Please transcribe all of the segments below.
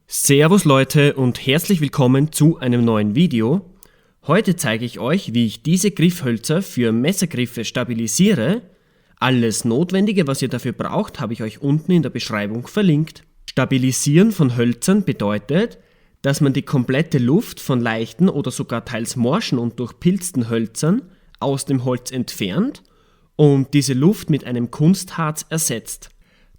Servus Leute und herzlich willkommen zu einem neuen Video. Heute zeige ich euch, wie ich diese Griffhölzer für Messergriffe stabilisiere. Alles Notwendige, was ihr dafür braucht, habe ich euch unten in der Beschreibung verlinkt. Stabilisieren von Hölzern bedeutet, dass man die komplette Luft von leichten oder sogar teils morschen und durchpilzten Hölzern aus dem Holz entfernt und diese Luft mit einem Kunstharz ersetzt.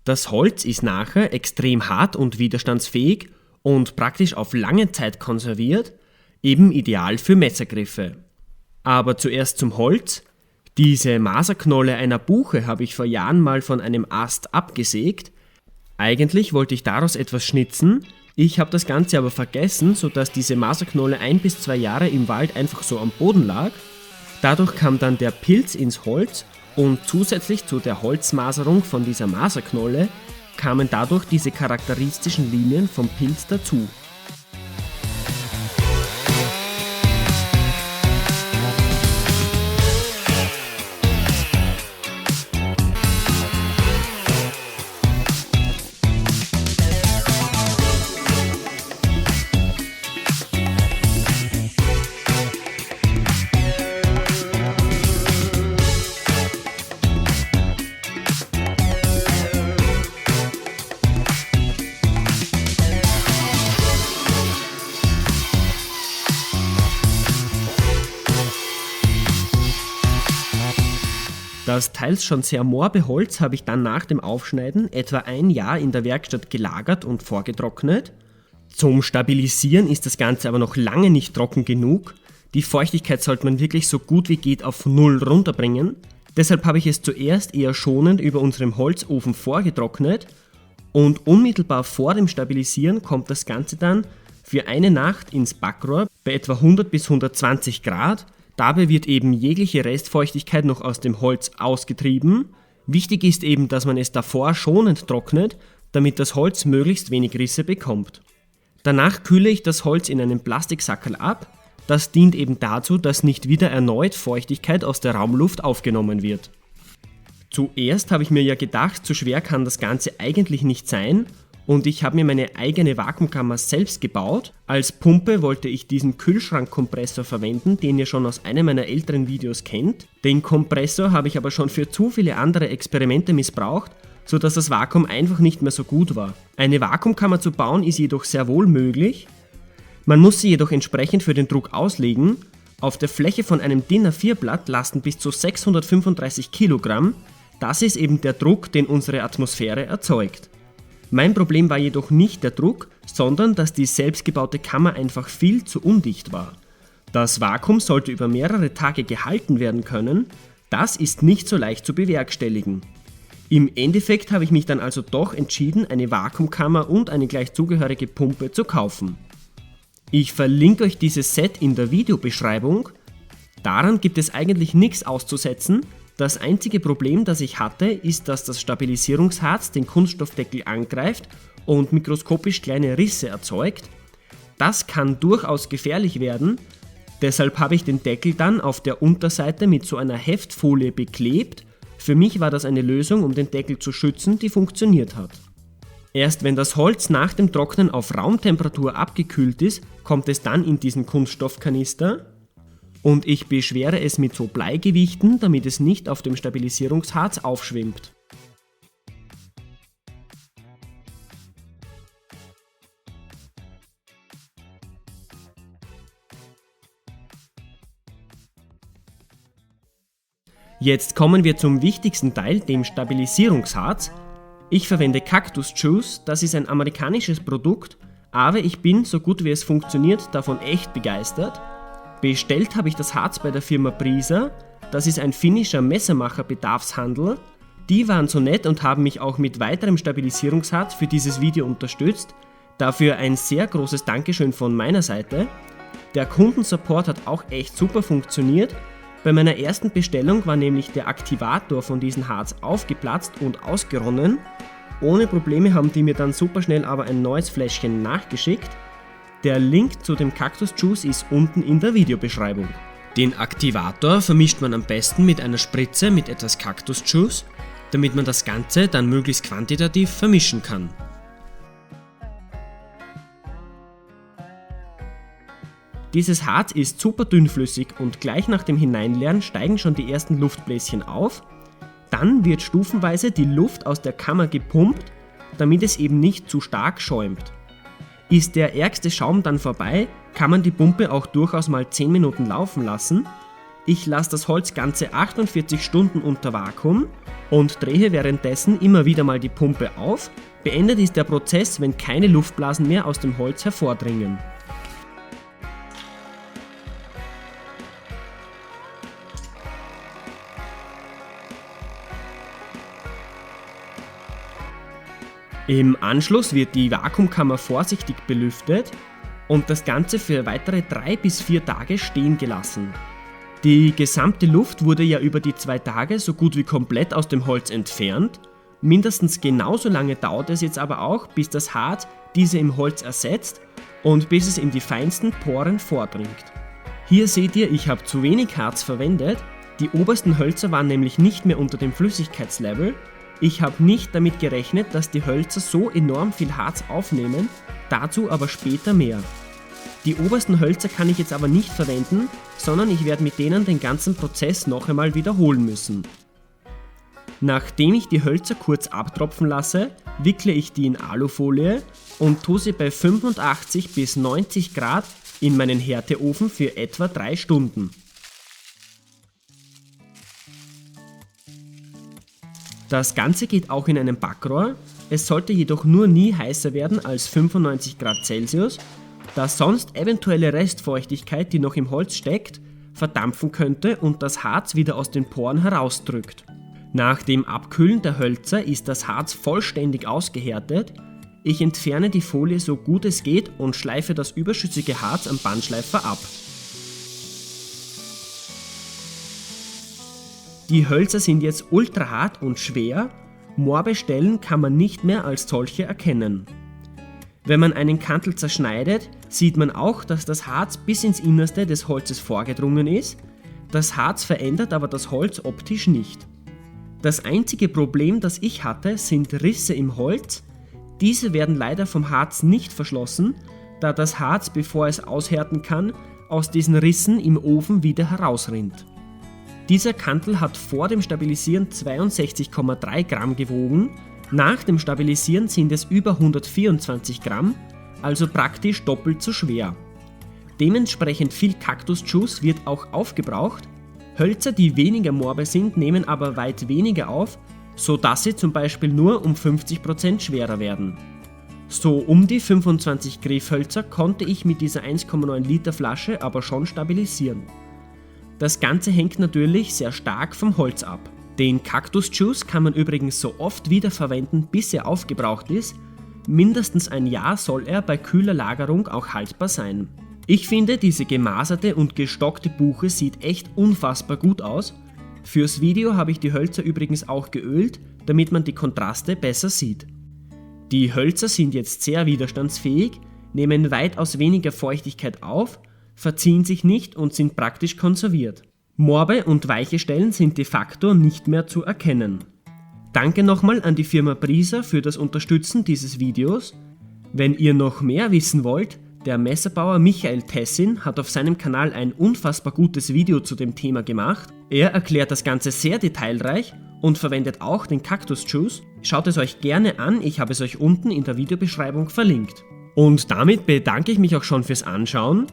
Das Holz ist nachher extrem hart und widerstandsfähig und praktisch auf lange Zeit konserviert, eben ideal für Messergriffe. Aber zuerst zum Holz. Diese Maserknolle einer Buche habe ich vor Jahren mal von einem Ast abgesägt. Eigentlich wollte ich daraus etwas schnitzen, ich habe das Ganze aber vergessen, sodass diese Maserknolle 1 bis 2 Jahre im Wald einfach so am Boden lag. Dadurch kam dann der Pilz ins Holz und zusätzlich zu der Holzmaserung von dieser Maserknolle kamen dadurch diese charakteristischen Linien vom Pilz dazu. Das teils schon sehr morbe Holz habe ich dann nach dem Aufschneiden etwa ein Jahr in der Werkstatt gelagert und vorgetrocknet. Zum Stabilisieren ist das Ganze aber noch lange nicht trocken genug. Die Feuchtigkeit sollte man wirklich so gut wie geht auf 0 runterbringen. Deshalb habe ich es zuerst eher schonend über unserem Holzofen vorgetrocknet und unmittelbar vor dem Stabilisieren kommt das Ganze dann für eine Nacht ins Backrohr bei etwa 100 bis 120 Grad. Dabei wird eben jegliche Restfeuchtigkeit noch aus dem Holz ausgetrieben. Wichtig ist eben, dass man es davor schonend trocknet, damit das Holz möglichst wenig Risse bekommt. Danach kühle ich das Holz in einem Plastiksackerl ab. Das dient eben dazu, dass nicht wieder erneut Feuchtigkeit aus der Raumluft aufgenommen wird. Zuerst habe ich mir ja gedacht, so schwer kann das Ganze eigentlich nicht sein. Und ich habe mir meine eigene Vakuumkammer selbst gebaut. Als Pumpe wollte ich diesen Kühlschrankkompressor verwenden, den ihr schon aus einem meiner älteren Videos kennt. Den Kompressor habe ich aber schon für zu viele andere Experimente missbraucht, sodass das Vakuum einfach nicht mehr so gut war. Eine Vakuumkammer zu bauen ist jedoch sehr wohl möglich. Man muss sie jedoch entsprechend für den Druck auslegen. Auf der Fläche von einem DIN A4-Blatt lasten bis zu 635 Kilogramm. Das ist eben der Druck, den unsere Atmosphäre erzeugt. Mein Problem war jedoch nicht der Druck, sondern dass die selbstgebaute Kammer einfach viel zu undicht war. Das Vakuum sollte über mehrere Tage gehalten werden können, das ist nicht so leicht zu bewerkstelligen. Im Endeffekt habe ich mich dann also doch entschieden, eine Vakuumkammer und eine gleich zugehörige Pumpe zu kaufen. Ich verlinke euch dieses Set in der Videobeschreibung. Daran gibt es eigentlich nichts auszusetzen. Das einzige Problem, das ich hatte, ist, dass das Stabilisierungsharz den Kunststoffdeckel angreift und mikroskopisch kleine Risse erzeugt. Das kann durchaus gefährlich werden, deshalb habe ich den Deckel dann auf der Unterseite mit so einer Heftfolie beklebt. Für mich war das eine Lösung, um den Deckel zu schützen, die funktioniert hat. Erst wenn das Holz nach dem Trocknen auf Raumtemperatur abgekühlt ist, kommt es dann in diesen Kunststoffkanister. Und ich beschwere es mit so Bleigewichten, damit es nicht auf dem Stabilisierungsharz aufschwimmt. Jetzt kommen wir zum wichtigsten Teil, dem Stabilisierungsharz. Ich verwende Cactus Juice, das ist ein amerikanisches Produkt, aber ich bin, so gut wie es funktioniert, davon echt begeistert. Bestellt habe ich das Harz bei der Firma Prisa, das ist ein finnischer Messermacher-Bedarfshandel. Die waren so nett und haben mich auch mit weiterem Stabilisierungsharz für dieses Video unterstützt. Dafür ein sehr großes Dankeschön von meiner Seite. Der Kundensupport hat auch echt super funktioniert. Bei meiner ersten Bestellung war nämlich der Aktivator von diesem Harz aufgeplatzt und ausgeronnen. Ohne Probleme haben die mir dann super schnell aber ein neues Fläschchen nachgeschickt. Der Link zu dem Cactus Juice ist unten in der Videobeschreibung. Den Aktivator vermischt man am besten mit einer Spritze mit etwas Cactus-Juice, damit man das Ganze dann möglichst quantitativ vermischen kann. Dieses Harz ist super dünnflüssig und gleich nach dem Hineinleeren steigen schon die ersten Luftbläschen auf. Dann wird stufenweise die Luft aus der Kammer gepumpt, damit es eben nicht zu stark schäumt. Ist der ärgste Schaum dann vorbei, kann man die Pumpe auch durchaus mal 10 Minuten laufen lassen. Ich lasse das Holz ganze 48 Stunden unter Vakuum und drehe währenddessen immer wieder mal die Pumpe auf. Beendet ist der Prozess, wenn keine Luftblasen mehr aus dem Holz hervordringen. Im Anschluss wird die Vakuumkammer vorsichtig belüftet und das Ganze für weitere 3 bis 4 Tage stehen gelassen. Die gesamte Luft wurde ja über die 2 Tage so gut wie komplett aus dem Holz entfernt. Mindestens genauso lange dauert es jetzt aber auch, bis das Harz diese im Holz ersetzt und bis es in die feinsten Poren vordringt. Hier seht ihr, ich habe zu wenig Harz verwendet. Die obersten Hölzer waren nämlich nicht mehr unter dem Flüssigkeitslevel. Ich habe nicht damit gerechnet, dass die Hölzer so enorm viel Harz aufnehmen, dazu aber später mehr. Die obersten Hölzer kann ich jetzt aber nicht verwenden, sondern ich werde mit denen den ganzen Prozess noch einmal wiederholen müssen. Nachdem ich die Hölzer kurz abtropfen lasse, wickle ich die in Alufolie und tue sie bei 85 bis 90 Grad in meinen Härteofen für etwa 3 Stunden. Das Ganze geht auch in einem Backrohr, es sollte jedoch nur nie heißer werden als 95 Grad Celsius, da sonst eventuelle Restfeuchtigkeit, die noch im Holz steckt, verdampfen könnte und das Harz wieder aus den Poren herausdrückt. Nach dem Abkühlen der Hölzer ist das Harz vollständig ausgehärtet. Ich entferne die Folie so gut es geht und schleife das überschüssige Harz am Bandschleifer ab. Die Hölzer sind jetzt ultra hart und schwer, Morbestellen kann man nicht mehr als solche erkennen. Wenn man einen Kantel zerschneidet, sieht man auch, dass das Harz bis ins Innerste des Holzes vorgedrungen ist. Das Harz verändert aber das Holz optisch nicht. Das einzige Problem, das ich hatte, sind Risse im Holz. Diese werden leider vom Harz nicht verschlossen, da das Harz, bevor es aushärten kann, aus diesen Rissen im Ofen wieder herausrinnt. Dieser Kantel hat vor dem Stabilisieren 62,3 Gramm gewogen, nach dem Stabilisieren sind es über 124 Gramm, also praktisch doppelt so schwer. Dementsprechend viel Cactus-Juice wird auch aufgebraucht. Hölzer, die weniger Morbe sind, nehmen aber weit weniger auf, sodass sie zum Beispiel nur um 50% schwerer werden. So um die 25 Griffhölzer konnte ich mit dieser 1,9 Liter Flasche aber schon stabilisieren. Das Ganze hängt natürlich sehr stark vom Holz ab. Den Cactus-Juice kann man übrigens so oft wiederverwenden, bis er aufgebraucht ist. Mindestens ein Jahr soll er bei kühler Lagerung auch haltbar sein. Ich finde, diese gemaserte und gestockte Buche sieht echt unfassbar gut aus. Fürs Video habe ich die Hölzer übrigens auch geölt, damit man die Kontraste besser sieht. Die Hölzer sind jetzt sehr widerstandsfähig, nehmen weitaus weniger Feuchtigkeit auf, verziehen sich nicht und sind praktisch konserviert. Morbe und weiche Stellen sind de facto nicht mehr zu erkennen. Danke nochmal an die Firma Brisa für das Unterstützen dieses Videos. Wenn ihr noch mehr wissen wollt, der Messerbauer Michael Tessin hat auf seinem Kanal ein unfassbar gutes Video zu dem Thema gemacht. Er erklärt das Ganze sehr detailreich und verwendet auch den Cactus-Juice. Schaut es euch gerne an, ich habe es euch unten in der Videobeschreibung verlinkt. Und damit bedanke ich mich auch schon fürs Anschauen.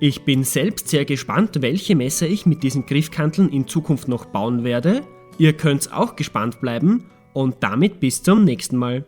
Ich bin selbst sehr gespannt, welche Messer ich mit diesen Griffkanteln in Zukunft noch bauen werde. Ihr könnt auch gespannt bleiben und damit bis zum nächsten Mal.